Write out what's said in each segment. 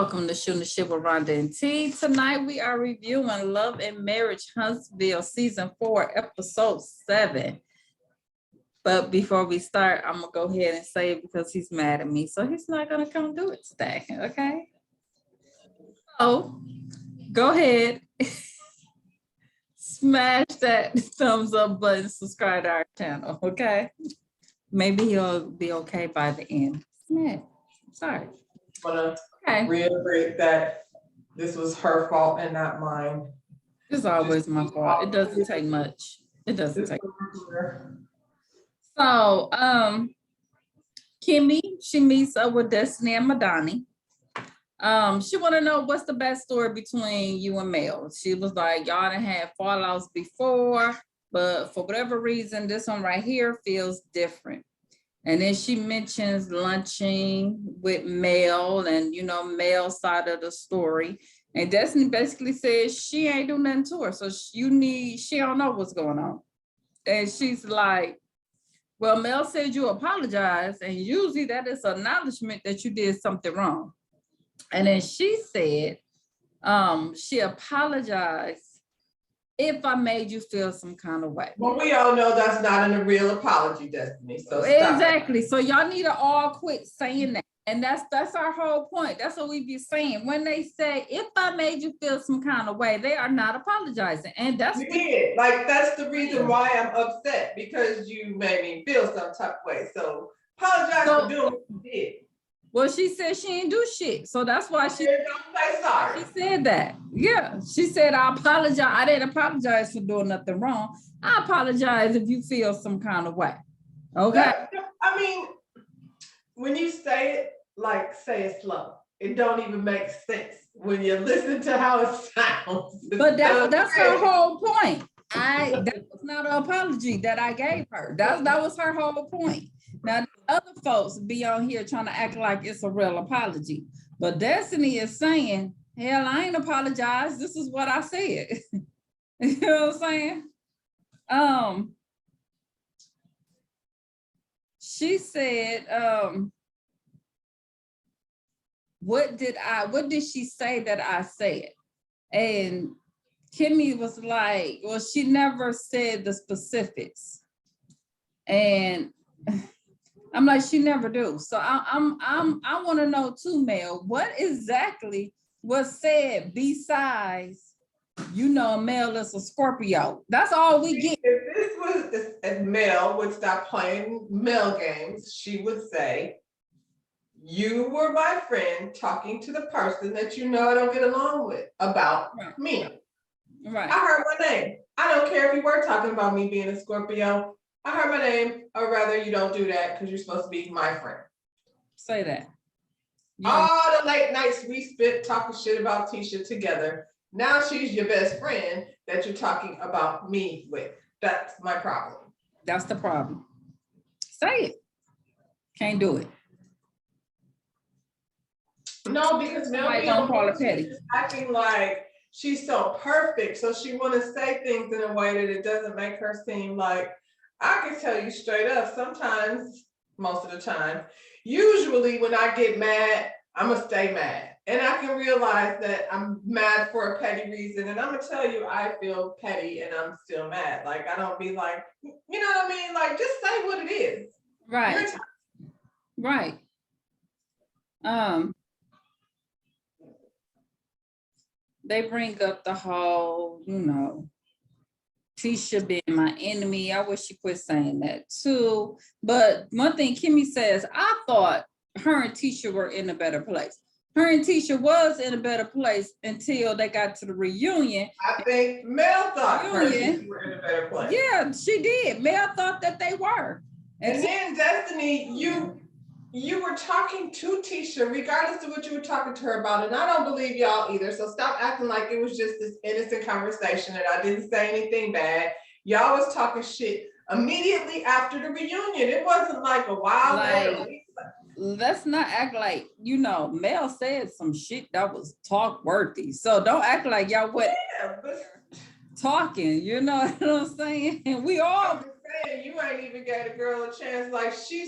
Welcome to Shooting the Shit with Rhonda and T. Tonight we are reviewing Love and Marriage Huntsville Season 4, Episode 7. But before we start, I'm going to go ahead and say it because he's mad at me. So he's not going to come do it today, okay? So go ahead. Smash that thumbs up button, subscribe to our channel, okay? Maybe he'll be okay by the end. Yeah, sorry. Okay. Reiterate that this was her fault and not mine. It's always my fault. It doesn't take much. It doesn't take much. So, Kimmy, she meets up with Destiny and Madani. She want to know what's the best story between you and Mel. She was like, y'all done had fallouts before, but for whatever reason, this one right here feels different. And then she mentions lunching with Mel and, you know, Mel's side of the story. And Destiny basically says she ain't do nothing to her. So she don't know what's going on. And she's like, well, Mel said you apologize. And usually that is acknowledgement that you did something wrong. And then she said, she apologized if I made you feel some kind of way. Well, we all know that's not a real apology, Destiny. So exactly. So y'all need to all quit saying that. And that's our whole point. That's what we be saying. When they say, if I made you feel some kind of way, they are not apologizing. And that's that's the reason why I'm upset, because you made me feel some type of way. So apologize for doing what you did. Well, she said she ain't do shit. So that's why she said that. Yeah. She said, I apologize. I didn't apologize for doing nothing wrong. I apologize if you feel some kind of way. Okay. I mean, when you say it, like say it slow. It don't even make sense when you listen to how it sounds. But that's her whole point. That was not an apology that I gave her. That was her whole point. Now, other folks be on here trying to act like it's a real apology. But Destiny is saying, hell, I ain't apologized. This is what I said. You know what I'm saying? She said, what did she say that I said? And Kimmy was like, well, she never said the specifics. And I'm like, she never do. So I want to know too, Mel, what exactly was said besides, you know, Mel is a Scorpio. That's all we get. If Mel would stop playing Mel games, she would say, you were my friend talking to the person that you know I don't get along with about me. Right. I heard my name. I don't care if you were talking about me being a Scorpio. I heard my name, or rather you don't do that because you're supposed to be my friend. Say that. All the late nights we spent talking shit about Tisha together. Now she's your best friend that you're talking about me with. That's my problem. That's the problem. Say it. Can't do it. No, because Mel is acting like she's so perfect. So she want to say things in a way that it doesn't make her seem like, I can tell you straight up, sometimes, most of the time, usually when I get mad, I'm going to stay mad. And I can realize that I'm mad for a petty reason. And I'm going to tell you, I feel petty and I'm still mad. Like, I don't be like, you know what I mean? Like, just say what it is. Right. Right. They bring up the whole, you know, Tisha being my enemy. I wish she quit saying that too. But one thing Kimmy says, I thought her and Tisha were in a better place. Her and Tisha was in a better place until they got to the reunion. I think Mel thought her and Tisha were in a better place. Yeah, she did. Mel thought that they were. And then Destiny, you were talking to Tisha, regardless of what you were talking to her about, and I don't believe y'all either. So stop acting like it was just this innocent conversation and I didn't say anything bad. Y'all was talking shit immediately after the reunion. It wasn't like a while later. Let's not act like, you know, Mel said some shit that was talk worthy. So don't act like y'all were talking, you know what I'm saying? And we all saying you ain't even gave a girl a chance. Like she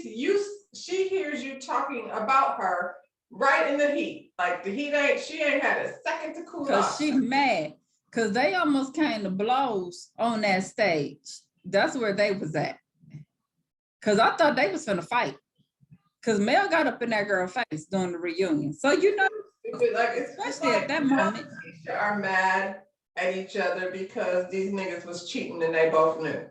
hears you talking about her right in the heat. Like she ain't had a second to cool Cause off. she mad. Cause they almost came to blows on that stage. That's where they was at. Cause I thought they was finna fight. Cause Mel got up in that girl's face during the reunion. So you know, Like especially at that moment. Tisha are mad at each other because these niggas was cheating and they both knew.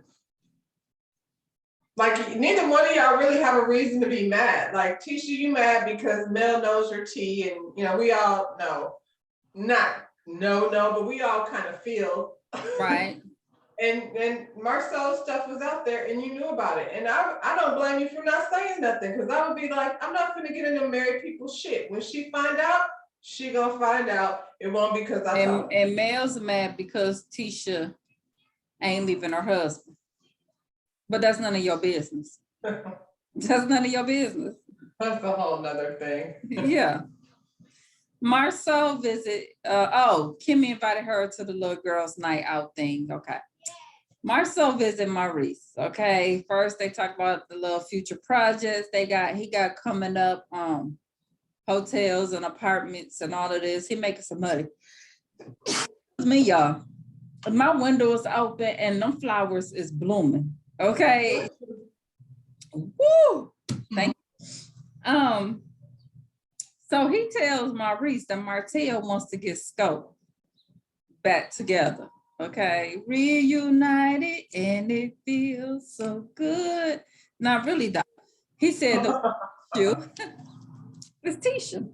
Like neither one of y'all really have a reason to be mad. Like Tisha, you mad because Mel knows your tea, and you know we all know, but we all kind of feel Right. And Marcel's stuff was out there, and you knew about it. And I don't blame you for not saying nothing, because I would be like, I'm not gonna get into married people's shit. When she find out, she gonna find out. It won't be because I told her. And Mel's mad because Tisha ain't leaving her husband. But that's none of your business. That's none of your business. That's a whole nother thing. Yeah. Marcel visit, Kimmy invited her to the little girls' night out thing. Okay. Marcel visit Maurice. Okay. First they talk about the little future projects he got coming up, hotels and apartments and all of this. He making some money. Me, y'all. My window is open and them flowers is blooming. Okay. Woo! Thank you. So he tells Maurice that Martell wants to get Scope back together. Okay. Reunited and it feels so good. Not really though. He said the issue is Tisha.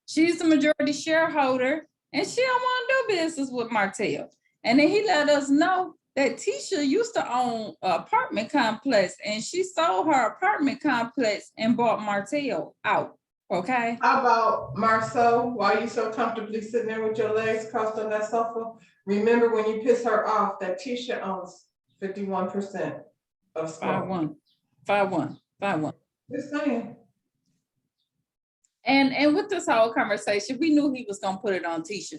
She's the majority shareholder and she don't want to do business with Martell. And then he let us know that Tisha used to own an apartment complex and she sold her apartment complex and bought Martell out. Okay. How about Marceau? Why are you so comfortably sitting there with your legs crossed on that sofa? Remember when you piss her off that Tisha owns 51% of Scope. 5-1. Just saying. And with this whole conversation, we knew he was gonna put it on Tisha.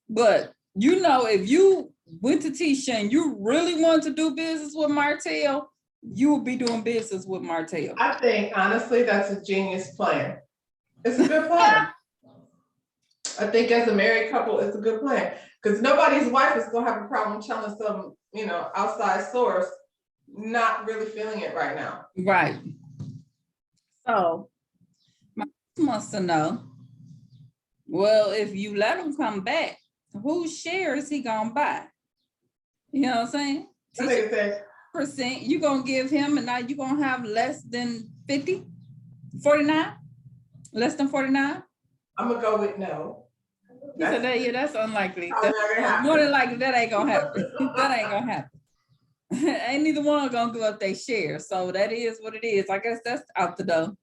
But you know, if you went to Tisha and you really want to do business with Martell, you will be doing business with Martell. I think honestly that's a genius plan. It's a good plan. I think as a married couple, it's a good plan. Because nobody's wife is gonna have a problem telling some, outside source not really feeling it right now. Right. So my wants to know, well, if you let him come back, whose shares he gonna buy? You know what I'm saying? I think it's percent you gonna give him, and now you gonna have less than 50, 49, less than 49. I'm gonna go with no. That's unlikely. That's more than likely that ain't gonna happen. That ain't gonna happen. Ain't neither one gonna give up their share. So that is what it is. I guess that's out the door.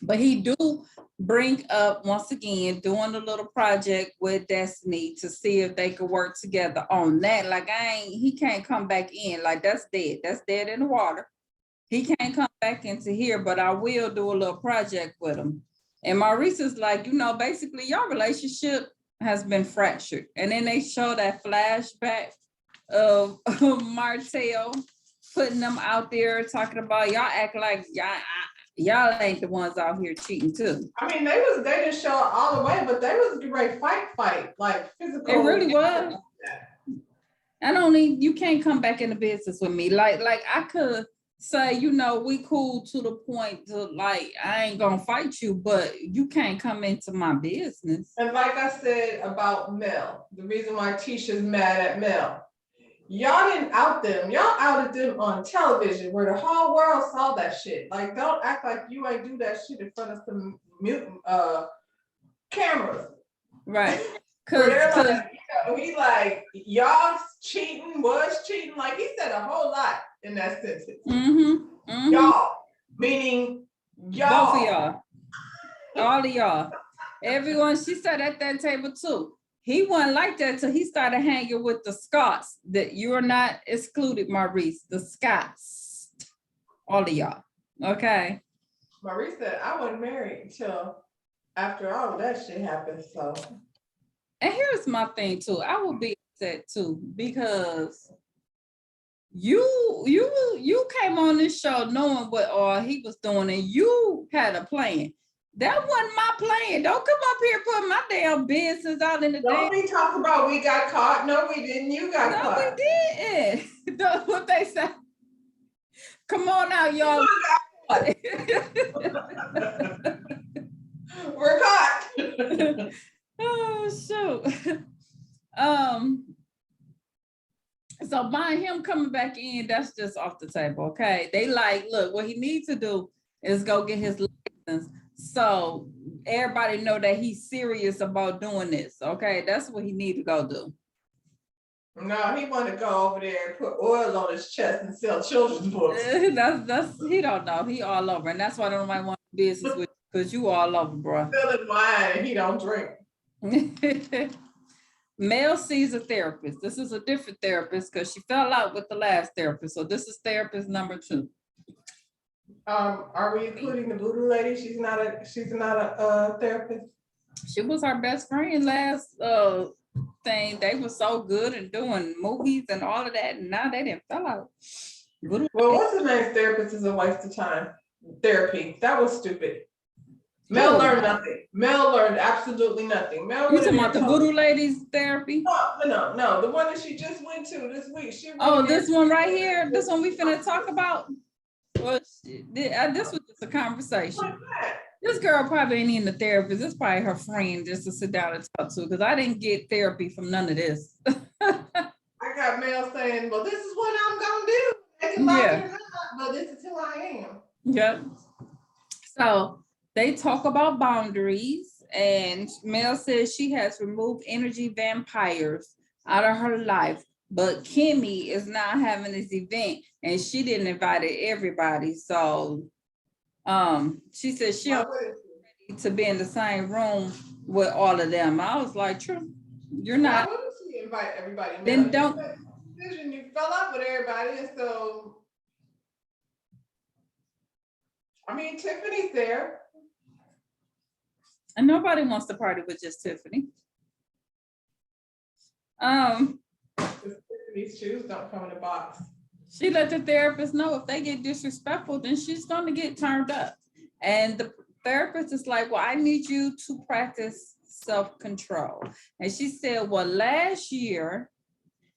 But he do bring up once again doing a little project with Destiny to see if they could work together on that. Like he can't come back in. Like that's dead. That's dead in the water. He can't come back into here, but I will do a little project with him. And Maurice is like, basically your relationship has been fractured. And then they show that flashback of Martell putting them out there talking about y'all act like y'all ain't the ones out here cheating too. I mean, they didn't show it all the way, but they was great fight, like physical. It really was. You can't come back into business with me. Like I could say, we cool to the point to like, I ain't gonna fight you, but you can't come into my business. And like I said about Mel, the reason why Tisha's mad at Mel, y'all didn't out them. Y'all outed them on television where the whole world saw that shit. Like, don't act like you ain't do that shit in front of some mutant cameras. Right. Cause he like, y'all was cheating. Like he said a whole lot in that sentence. Y'all, meaning y'all. Both of y'all. All of y'all. Everyone, she sat at that table too. He wasn't like that till he started hanging with the Scots. That you're not excluded, Maurice. The Scots. All of y'all. Okay. Maurice said, I wasn't married until after all of that shit happened. So. And here's my thing too. I will be upset too because you came on this show knowing what all he was doing, and you had a plan. That wasn't my plan. Don't come up here putting my damn business out in the Don't be talking about we got caught. No, we didn't. You got caught. No, we didn't. That's what they say. Come on out, y'all. We're caught. Oh shoot. So by him coming back in, that's just off the table. Okay. They like, look, what he needs to do is go get his license. So everybody know that he's serious about doing this. Okay. That's what he need to go do. No, he want to go over there and put oil on his chest and sell children's books. That's he don't know. He all over. And that's why nobody want business with, because you all over, bro. Selling wine and he don't drink. Mel sees a therapist. This is a different therapist because she fell out with the last therapist. So this is therapist number 2. Are we including the voodoo lady? She's not a therapist. She was our best friend last thing. They were so good and doing movies and all of that, and now they didn't fell out. Well, what's the name? Therapist is a waste of time. Therapy. That was stupid. Mel learned nothing. Mel learned absolutely nothing. Mel, you talking about the voodoo lady's therapy? No. The one that she just went to this week. This one right here. This one we finna talk about. Well, this was just a conversation. This girl probably ain't even a therapist. This is probably her friend just to sit down and talk to, because I didn't get therapy from none of this. I got Mel saying, well, this is what I'm gonna do. They can like it or not, but this is who I am. Yep. So they talk about boundaries, and Mel says she has removed energy vampires out of her life, but Kimmy is not having this event, and she didn't invite everybody. So she said she don't ready to be in the same room with all of them. I was like, true, you're not. Why wouldn't she invite everybody? Then don't. You fell out with everybody, and so I mean, Tiffany's there. And nobody wants to party with just Tiffany. Tiffany's shoes don't come in a box. She let the therapist know if they get disrespectful, then she's going to get turned up. And the therapist is like, well, I need you to practice self-control. And she said, well, last year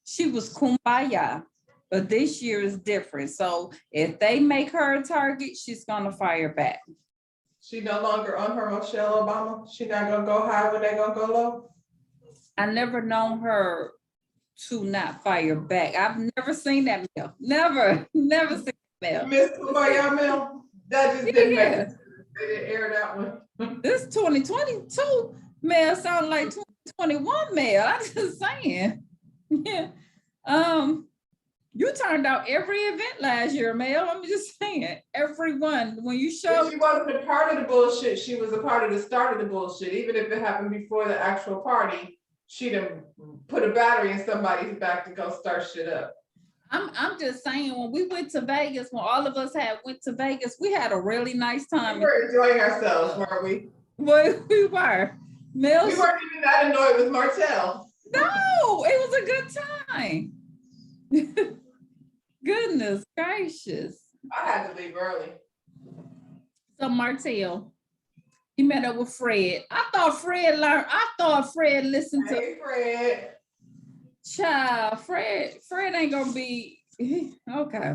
she was kumbaya, but this year is different. So if they make her a target, she's going to fire back. She no longer on her Michelle Obama. She not gonna go high when they gonna go low. I never known her to not fire back. I've never seen that Mel. Never seen Mel. Miss Kumbaya Mel. That just didn't make it. They didn't air that one. This 2022 Mel sound like 2021 Mel. I'm just saying. Yeah. You turned out every event last year, Mel. I'm just saying, everyone. When you showed, she wasn't a part of the bullshit. She was a part of the start of the bullshit. Even if it happened before the actual party, she'd have put a battery in somebody's back to go start shit up. I'm just saying, when we went to Vegas, when all of us went to Vegas, we had a really nice time. We were enjoying ourselves, weren't we? Well, we were. Mel, we weren't even that annoyed with Martell. No, it was a good time. Goodness gracious. I had to leave early. So Martell, he met up with Fred. I thought Fred listened to. Hey, Fred. Child, Fred ain't gonna be okay.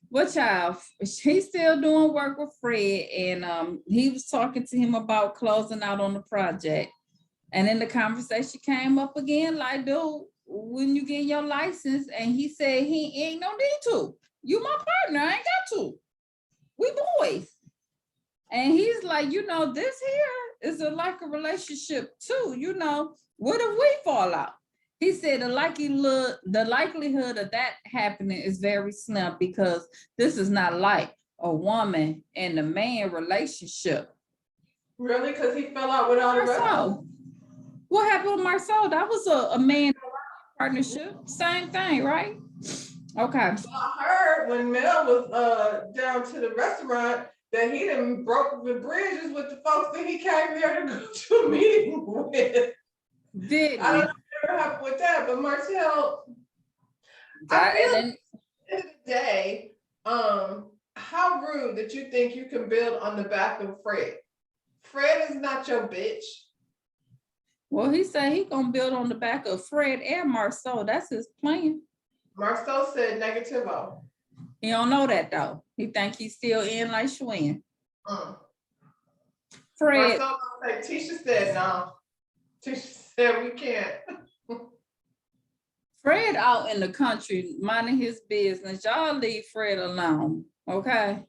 Well, child, he's still doing work with Fred, and he was talking to him about closing out on the project. And then the conversation came up again, like, dude, when you get your license, and he said he ain't no need to. You my partner, I ain't got to. We boys. And he's like, this here is like a relationship too. What if we fall out? He said the likelihood of that happening is very slim, because this is not like a woman and a man relationship. Really? Because he fell out with all the rest? What happened with Marcel? That was a man partnership. Same thing, right? Okay. Well, I heard when Mel was down to the restaurant that he done broke the bridges with the folks that he came there to go to a meeting with. Did I don't know what happened with that, but Martell, day, how rude that you think you can build on the back of Fred. Fred is not your bitch. Well, he said he gonna build on the back of Fred and Marceau. That's his plan. Marceau said negativo. He don't know that though. He think he's still in like Schwinn. Fred. Marceau like Tisha said no. Tisha said we can't. Fred out in the country minding his business. Y'all leave Fred alone, okay?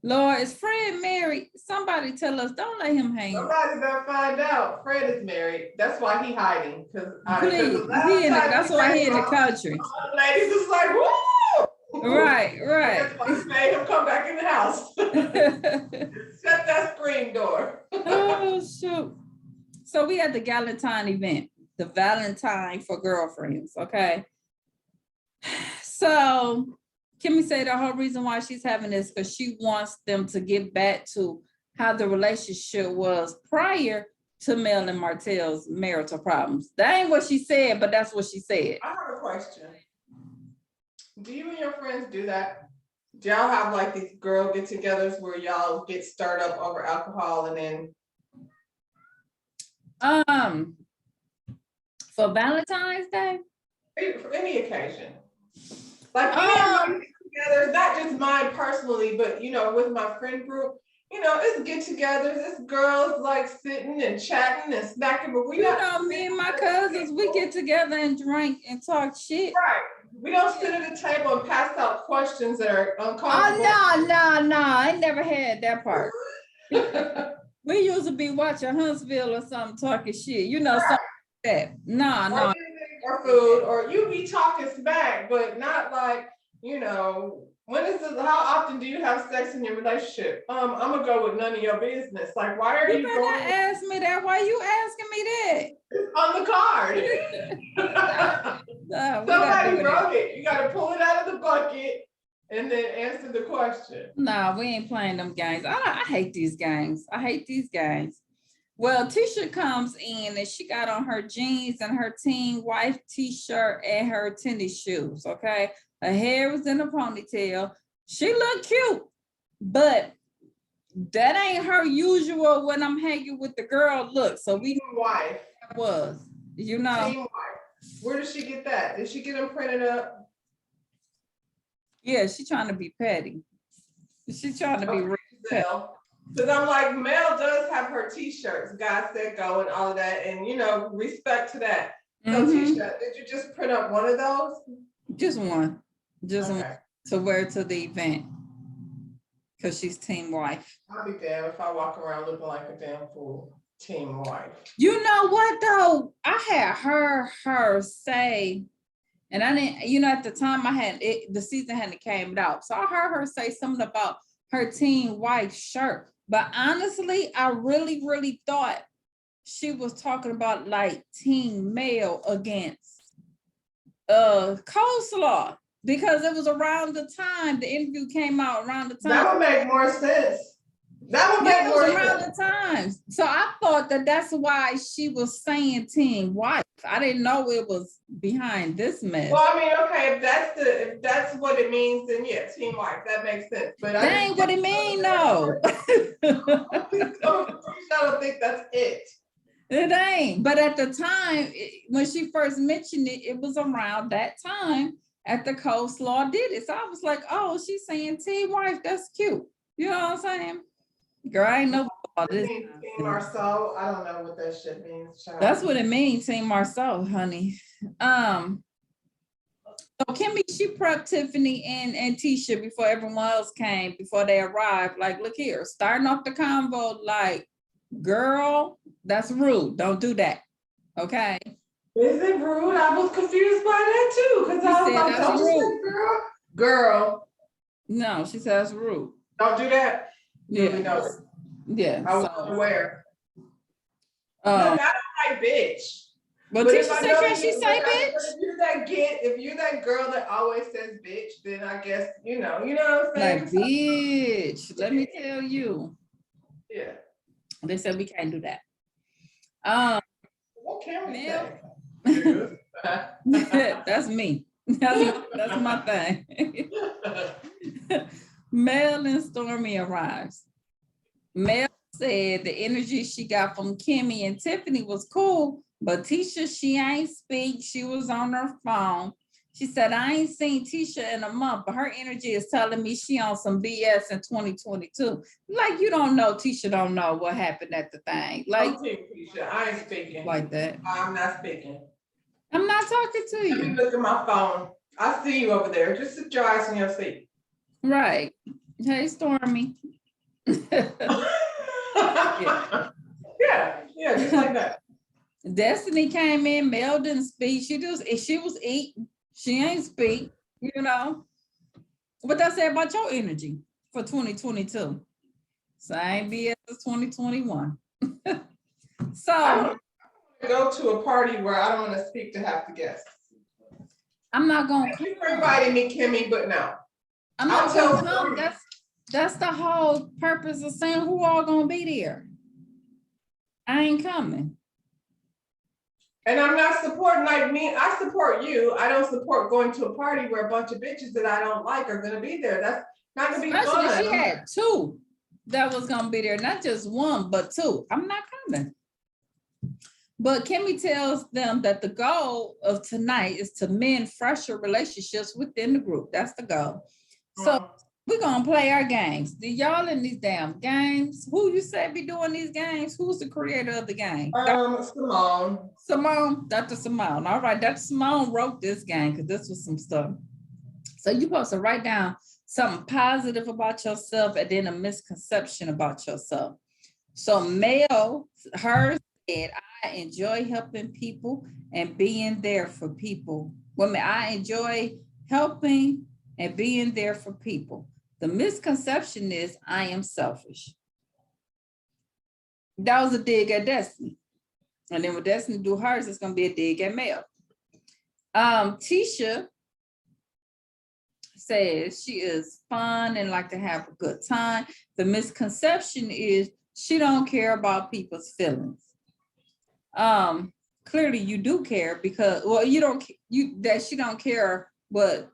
Lord, is Fred married? Somebody tell us. Don't let him hang. Somebody better find out. Fred is married. That's why he hiding. Please, that's why he in the country. Ladies is like, woo! Right. That's why he made him come back in the house. Shut that screen door. Oh, shoot. So we had the Galentine event, the Valentine for girlfriends, okay? So Kimmy said the whole reason why she's having this because she wants them to get back to how the relationship was prior to Mel and Martell's marital problems. That ain't what she said, but that's what she said. I have a question. Do you and your friends do that? Do y'all have like these girl get-togethers where y'all get stirred up over alcohol and then? For Valentine's Day? For any occasion. Like get-togethers, not just mine personally, but you know, with my friend group, you know, it's get-togethers, it's girls like sitting and chatting and snacking, but we don't. Me and my cousins, we get together and drink and talk shit. Right. We don't sit at a table and pass out questions that are uncomfortable. Oh, no. I never had that part. We used to be watching Huntsville or something, talking shit. You know, something like that. No. Or food, or you be talking smack, but not like, you know, how often do you have sex in your relationship? I'm gonna go with none of your business. Like, why are you going? Ask me that. Why you asking me that? It's on the card. Somebody wrote it. You gotta pull it out of the bucket and then answer the question. No, we ain't playing them games. I hate these games. Well, Tisha comes in and she got on her jeans and her teen wife t-shirt and her tennis shoes, okay? Her hair was in a ponytail. She looked cute, but that ain't her usual when I'm hanging with the girl look. So we wife was, you know. Teen wife. Where did she get that? Did she get them printed up? Yeah, she trying to be petty. She's trying to be real petty. Because I'm like, Mel does have her t-shirts, God said go and all of that. And, you know, respect to that. So Tisha, did you just print up one of those? Just one to wear to the event. Because she's team wife. I'll be damned if I walk around looking like a damn fool. Team wife. You know what though? I had her say, and I didn't, you know, at the time I had it, the season hadn't came out. So I heard her say something about her teen wife shirt. But honestly, I really, really thought she was talking about like teen male against coleslaw, because it was around the time the interview came out around the time. That would make more sense. Around the time. So I thought that's why she was saying teen wife. I didn't know it was behind this mess. Well, I mean, okay, if that's what it means, then yeah, teen wife, that makes sense. But that ain't what it mean, though. I don't think that's it. It ain't. But at the time, when she first mentioned it, it was around that time at the coleslaw did it. So I was like, oh, she's saying teen wife. That's cute. You know what I'm saying? Girl, I ain't know about this. Team Marceau, I don't know what that shit means, child. That's what it means, Team Marceau, honey. So Kimmy, she prepped Tiffany and Tisha before everyone else came, before they arrived. Like, look here, starting off the convo, like, girl, that's rude. Don't do that. Okay. Is it rude? I was confused by that too. Because I was like, don't you say girl? No, she says rude. Don't do that. Yeah. Yeah. I was unaware. I don't like bitch. But Tisha said, can she say bitch? If you're that girl that always says bitch, then I guess, you know what I'm saying? Like, bitch, let me tell you. Yeah. They said we can't do that. What can we say? That's me. That's my thing. Mel and Stormy arrives. Mel said the energy she got from Kimmy and Tiffany was cool, but Tisha, she ain't speak. She was on her phone. She said, I ain't seen Tisha in a month, but her energy is telling me she on some BS in 2022. Like, you don't know, Tisha don't know what happened at the thing. Like, Tisha, I ain't speaking. Like that. I'm not speaking. I'm not talking to you. Let me look at my phone. I see you over there. Just sit your ass in your seat. Right. Hey, Stormy. Yeah, just like that. Destiny came in, Mel didn't speak. She was eating. She ain't speak, you know. What that say about your energy for 2022? Same BS as 2021. So I don't go to a party where I don't want to speak to half the guests. I'm not gonna Thank you for inviting me, Kimmy, but no. I'm not gonna come. That's the whole purpose of saying who all gonna be there. I ain't coming. And I'm not supporting, like me, I support you. I don't support going to a party where a bunch of bitches that I don't like are gonna be there. That's not gonna be fun. She had two that was gonna be there, not just one, but two. I'm not coming. But Kimmy tells them that the goal of tonight is to mend fresher relationships within the group. That's the goal. So we're gonna play our games. Do y'all in these damn games? Who you say be doing these games? Who's the creator of the game? Simone. Simone, Dr. Simone. All right, Dr. Simone wrote this game because this was some stuff. So you're supposed to write down something positive about yourself and then a misconception about yourself. So Mel, hers said, I enjoy helping people and being there for people. Women, I enjoy helping and being there for people. The misconception is I am selfish. That was a dig at Destiny. And then when Destiny do hers, it's going to be a dig at Mel. Tisha says she is fun and like to have a good time. The misconception is she don't care about people's feelings. Clearly you do care because, well, she don't care, but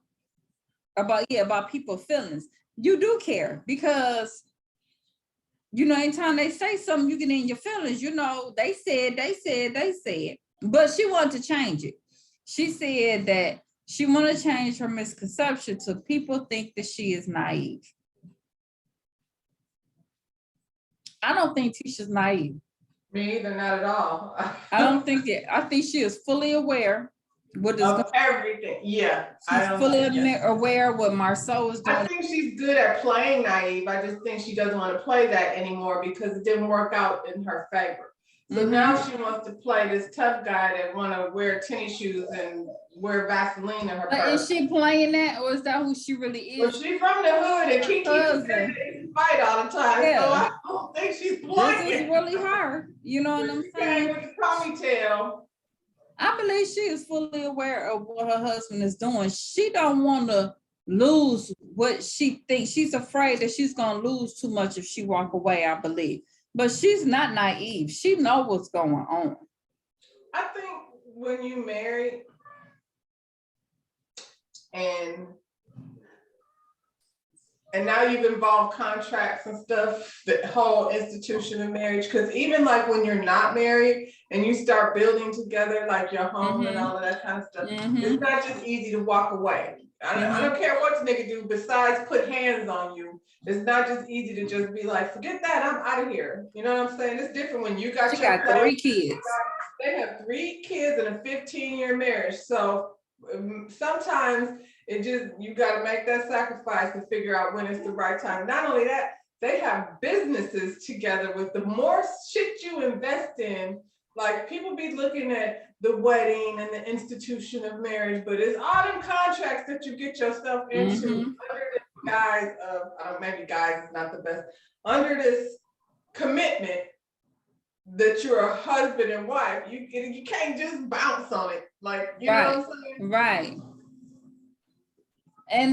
about people's feelings. You do care because, you know, anytime they say something, you get in your feelings, you know, they said, but she wanted to change it. She said that she wanted to change her misconception to people think that she is naive. I don't think Tisha's naive. Me either, not at all. I don't think it. I think she is fully aware what is of everything. Yeah. She's fully aware what Marceau is doing. I think she's good at playing naive. I just think she doesn't want to play that anymore because it didn't work out in her favor. So now she wants to play this tough guy that want to wear tennis shoes and wear Vaseline in her purse. Is she playing that, or is that who she really is? Well, she's from the hood and Kiki fight all the time. Yeah. So I don't think she's playing. This is really her. You know what I'm saying? With the ponytail. I believe she is fully aware of what her husband is doing. She don't want to lose what she thinks. She's afraid that she's going to lose too much if she walk away, I believe. But she's not naive. She knows what's going on. I think when you marry and now you've involved contracts and stuff, the whole institution of marriage, because even like when you're not married and you start building together like your home and all of that kind of stuff, it's not just easy to walk away. I don't care what the nigga do besides put hands on you. It's not just easy to just be like, forget that, I'm out of here. You know what I'm saying? It's different when you got your 3 kids. They have 3 kids and a 15-year marriage. So sometimes it just, you got to make that sacrifice to figure out when it's the right time. Not only that, they have businesses together. With the more shit you invest in, like people be looking at the wedding and the institution of marriage, but it's all them contracts that you get yourself into under this guise of, maybe guise is not the best, under this commitment that you're a husband and wife. You can't just bounce on it. Like, you know what I'm saying? Right. And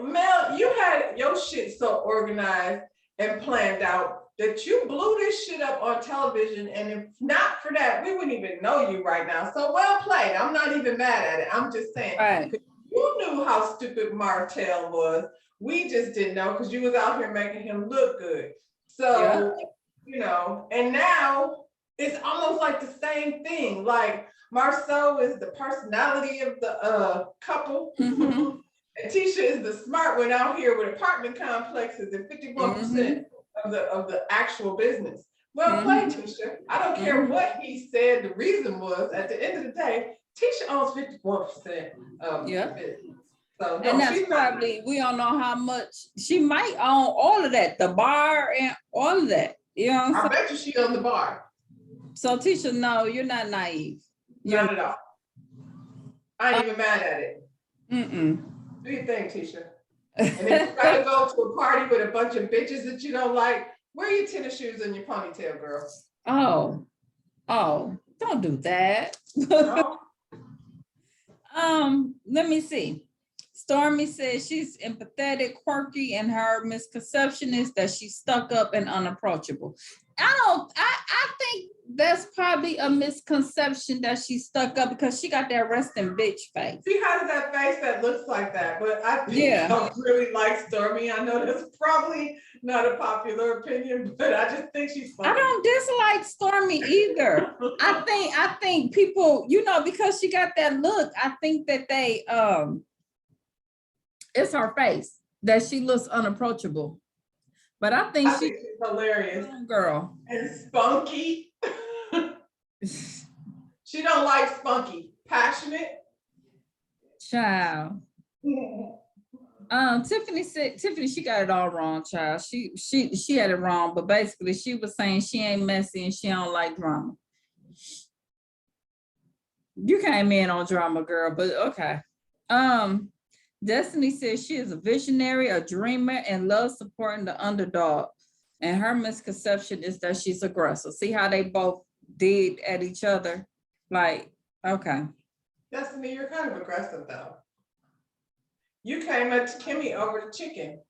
Mel, you had your shit so organized and planned out that you blew this shit up on television, and if not for that, we wouldn't even know you right now. So well played. I'm not even mad at it. I'm just saying, you knew how stupid Martell was We just didn't know because you was out here making him look good. So, you know, and now it's almost like the same thing. Like Marceau is the personality of the couple. Mhm. And Tisha is the smart one out here with apartment complexes and 51% of the actual business. Well played, Tisha. I don't care what he said the reason was. At the end of the day, Tisha owns 51% of the business. So, no, and that's probably, we don't know how much she might own all of that, the bar and all of that. You know what I'm I bet you she owns the bar. So Tisha, no, you're not naive. Not at all. I ain't even mad at it. Mm-mm. Do you think, Tisha? And if you gotta go to a party with a bunch of bitches that you don't like, wear your tennis shoes and your ponytail, girl. Oh, don't do that. No? Let me see. Stormy says she's empathetic, quirky, and her misconception is that she's stuck up and unapproachable. I think that's probably a misconception that she's stuck up because she got that resting bitch face. She has that face that looks like that, but I think I don't really like Stormy. I know that's probably not a popular opinion, but I just think she's funny. I don't dislike Stormy either. I think people, you know, because she got that look, I think that they it's her face that she looks unapproachable. But I think she's hilarious. Girl. And spunky. She don't like spunky. Passionate. Child. Tiffany said, she got it all wrong, child. She had it wrong, but basically she was saying she ain't messy and she don't like drama. You came in on drama, girl, but okay. Destiny says she is a visionary, a dreamer, and loves supporting the underdog. And her misconception is that she's aggressive. See how they both did at each other? Like, okay. Destiny, you're kind of aggressive though. You came at Kimmy over the chicken.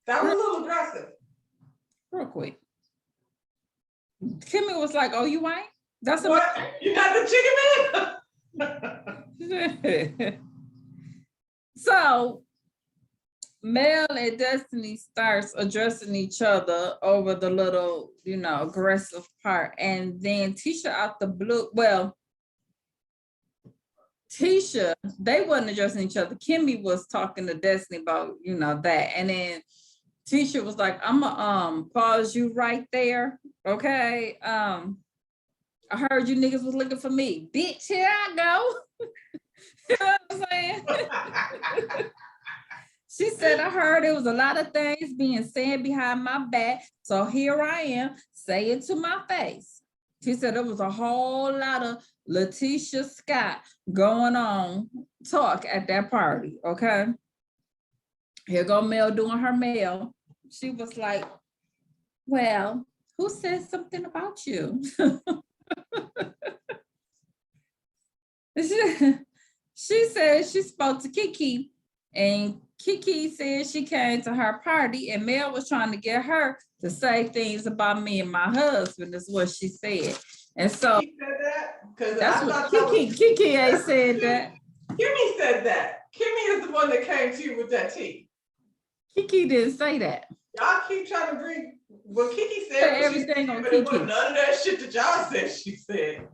That was a little aggressive. Real quick. Kimmy was like, oh, you ain't? That's what? You got the chicken man? So Mel and Destiny starts addressing each other over the little, you know, aggressive part. And then Tisha out the blue, well, Tisha, they wasn't addressing each other. Kimmy was talking to Destiny about, you know, that. And then Tisha was like, I'm gonna pause you right there. Okay. I heard you niggas was looking for me. Bitch, here I go. You know what I'm saying? She said, I heard there was a lot of things being said behind my back. So here I am, say it to my face. She said there was a whole lot of Letitia Scott going on talk at that party, okay? Here go Mel doing her Mel. She was like, well, who said something about you? She said she spoke to Kiki, and Kiki said she came to her party and Mel was trying to get her to say things about me and my husband, is what she said. And so Kiki said that? That's what Kiki ain't said that. Kimmy said that. Kimmy is the one that came to you with that tea. Kiki didn't say that. Y'all keep trying to bring what Kiki said. Everything on Kiki. It wasn't none of that shit that y'all said she said.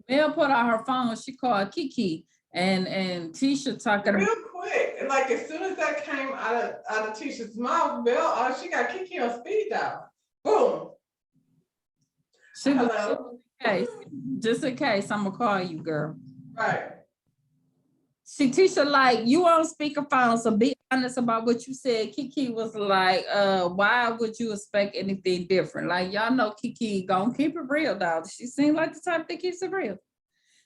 Mel put out her phone, she called Kiki and Tisha talking real quick. And like as soon as that came out of Tisha's mouth, Mel, she got Kiki on speed dial. Boom. Hello. Just in case, I'm gonna call you, girl. Right. See, Tisha, like, you on speakerphone, so be honest about what you said. Kiki was like, why would you expect anything different? Like, y'all know Kiki gonna keep it real, dog. She seemed like the type that keeps it real.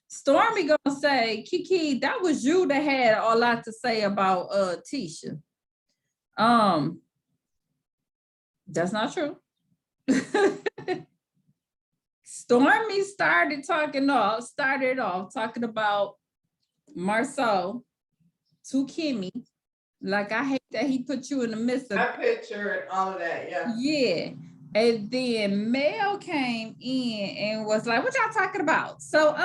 Stormy gonna say, Kiki, that was you that had a lot to say about Tisha. That's not true. Stormy started off talking about Marceau to Kimmy. Like, I hate that he put you in the midst of that picture and all of that, yeah. Yeah. And then Mel came in and was like, what y'all talking about? So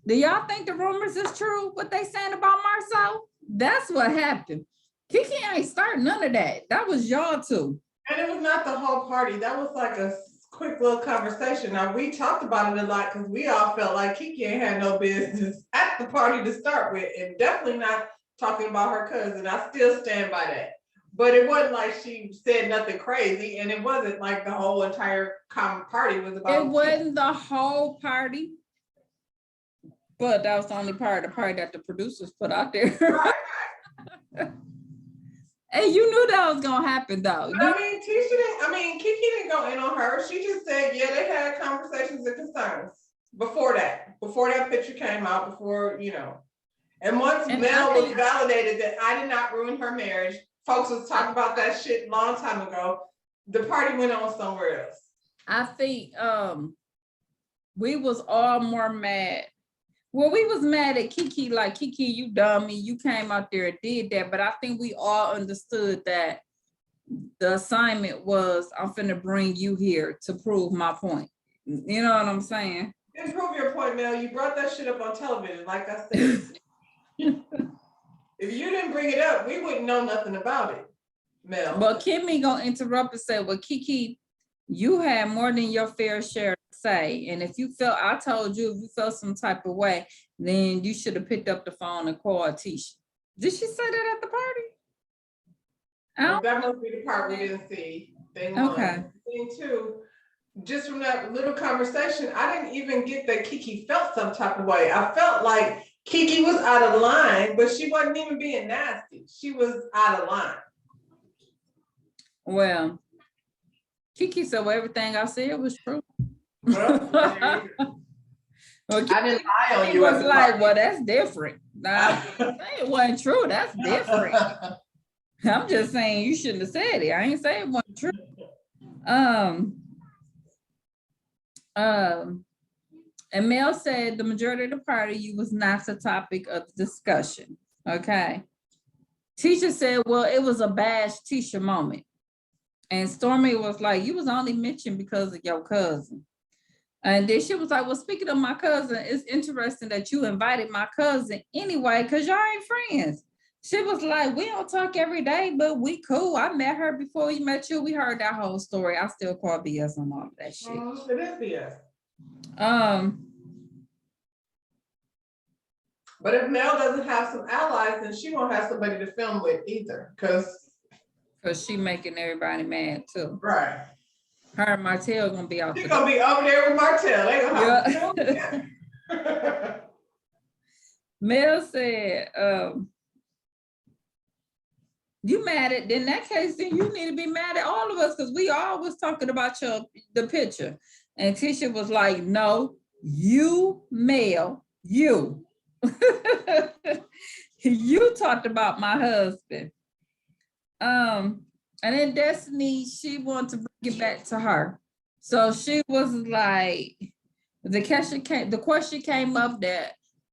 do y'all think the rumors is true, what they saying about Marceau? That's what happened. Kiki ain't start none of that. That was y'all two. And it was not the whole party. That was like a quick little conversation. Now, we talked about it a lot because we all felt like Kiki ain't had no business at the party to start with, and definitely not talking about her cousin. I still stand by that. But it wasn't like she said nothing crazy, and it wasn't like the whole entire party was about. It wasn't the whole party, but that was the only part of the party that the producers put out there. Right. And you knew that was gonna happen, though. Kiki didn't go in on her. She just said, yeah, they had conversations and concerns before that picture came out, And once Mel was validated that I did not ruin her marriage, folks was talking about that shit a long time ago, the party went on somewhere else. I think we was all more mad. Well, we was mad at Kiki, like, Kiki, you dummy, you came out there and did that. But I think we all understood that the assignment was, I'm finna bring you here to prove my point. You know what I'm saying? Didn't prove your point, Mel. You brought that shit up on television, like I said. If you didn't bring it up, we wouldn't know nothing about it, Mel. But Kimmy gonna interrupt and say, well, Kiki, you had more than your fair share to say. And if you felt, I told you, if you felt some type of way, then you should have picked up the phone and called Tisha. Did she say that at the party? That must be the part we didn't see. Thing okay. One. Thing two, just from that little conversation, I didn't even get that Kiki felt some type of way. I felt like Kiki was out of line, but she wasn't even being nasty. She was out of line. Well, Kiki said, well, everything I said was true. Well, I didn't lie on you. He was like, well, that's different. Nah, it wasn't true. That's different. I'm just saying you shouldn't have said it. I ain't saying it wasn't true. And Mel said the majority of the party, you was not the topic of discussion. Okay. Tisha said, well, it was a bash Tisha moment. And Stormy was like, you was only mentioned because of your cousin. And then she was like, well, speaking of my cousin, it's interesting that you invited my cousin anyway, because y'all ain't friends. She was like, we don't talk every day, but we cool. I met her before we met you. We heard that whole story. I still call BS on all of that shit. It is BS. But if Mel doesn't have some allies, then she won't have somebody to film with either, because she making everybody mad too. Right. Her and Martell gonna be out. She's gonna be over there with Martell. They gonna have Mel said, you mad at, in that case, then you need to be mad at all of us, because we all was talking about the picture. And Tisha was like, no, you, Mel, you. You talked about my husband. And then Destiny, she wanted to bring it back to her. So she was like, the question came up that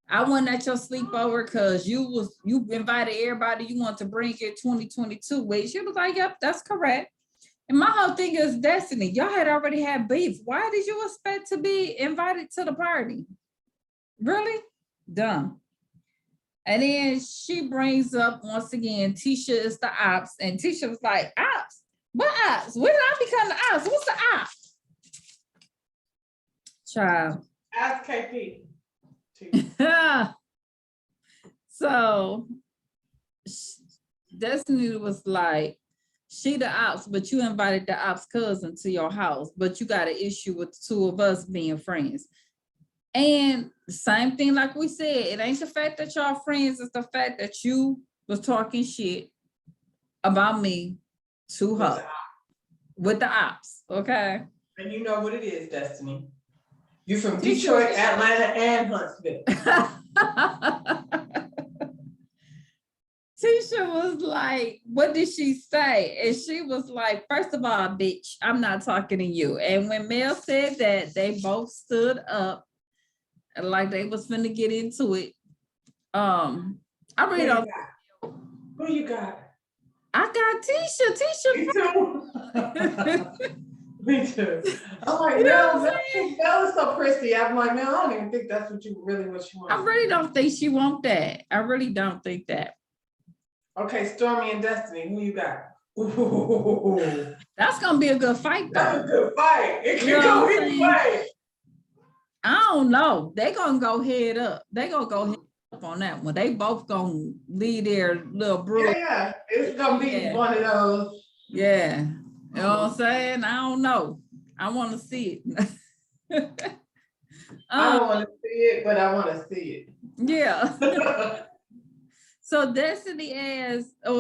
I wasn't at your sleepover because you invited everybody you want to bring your 2022 with. She was like, yep, that's correct. And my whole thing is, Destiny, y'all had already had beef. Why did you expect to be invited to the party? Really? Dumb. And then she brings up once again, Tisha is the ops. And Tisha was like, ops? What ops? When did I become the ops? What's the ops? Child. Ask KP. So Destiny was like, she the ops, but you invited the ops cousin to your house, but you got an issue with the two of us being friends. And same thing, like we said, it ain't the fact that y'all friends, it's the fact that you was talking shit about me to her with the ops, okay? And you know what it is, Destiny. You from Detroit, Atlanta, and Huntsville. Tisha was like, what did she say? And she was like, first of all, bitch, I'm not talking to you. And when Mel said that, they both stood up like they was finna get into it. I really don't. Who you got? I got Tisha. Me too. Me too. I'm like, Mel is so prissy. I'm like, Mel, I don't even think that's what you want. I really don't think she want that. I really don't think that. Okay, Stormy and Destiny, who you got? Ooh, That's gonna be a good fight that's though. a good fight. It You can know go what I'm either saying? way. I don't know. They gonna go head up. They gonna go head up on that one. They both gonna lead their little brew. Yeah, it's gonna be Yeah. one of those. Yeah. You know what I'm saying? I don't know. I want to see it. I don't want to see it, but I want to see Yeah. it. So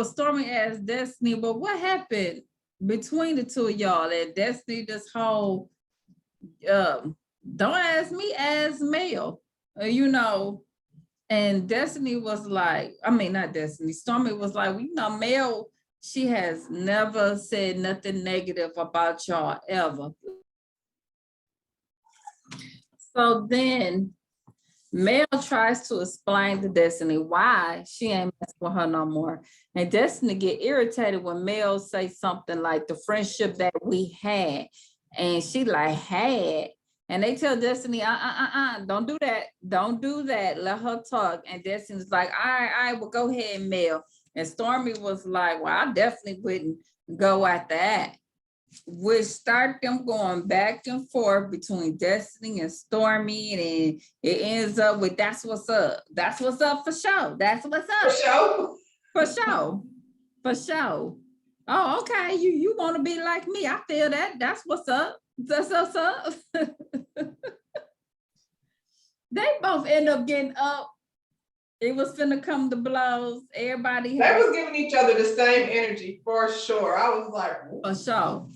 Stormy asked Destiny, but what happened between the two of y'all? And Destiny, this whole, don't ask me, ask Mel, you know. And Destiny was like, I mean, not Destiny, Stormy was like, well, you know, Mel, she has never said nothing negative about y'all ever. So then Mel tries to explain to Destiny why she ain't messing with her no more. And Destiny get irritated when Mel say something like the friendship that we had. And she like, had. And they tell Destiny, don't do that. Don't do that. Let her talk. And Destiny's like, all right, well, go ahead, Mel. And Stormy was like, well, I definitely wouldn't go at that. Which start them going back and forth between Destiny and Stormy, and it ends up with that's what's up. That's what's up for sure. That's what's up. For sure. For sure. For sure. Oh, okay. You want to be like me. I feel that. That's what's up. That's what's up. They both end up getting up. It was finna come to blows. Everybody They was giving each other the same energy for sure. I was like, ooh. for sure.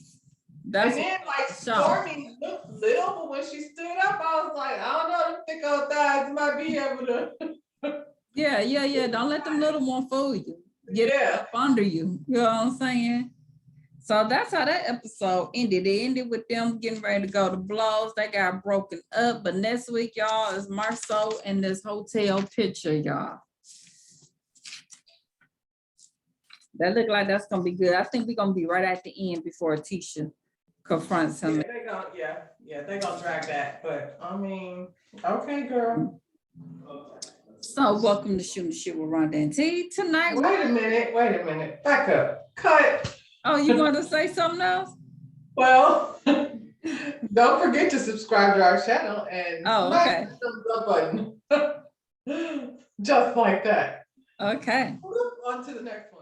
And then like Stormy looked little, but when she stood up, I was like, I don't know, them thick old thighs might be able to. Yeah. Don't let them little one fool you. Get up under you. You know what I'm saying? So that's how that episode ended. It ended with them getting ready to go to blows. They got broken up. But next week, y'all, is Marceau in this hotel picture, y'all. That look like that's gonna be good. I think we're gonna be right at the end before Tisha confronts him. They gonna drag that. But I mean, okay, girl. So welcome to Shooting Shit with Rhonda and T. Tonight. Wait a minute. Back up. Cut. Oh, you want to say something else? Well, don't forget to subscribe to our channel and smash the thumbs up button. Just like that. Okay. On to the next one.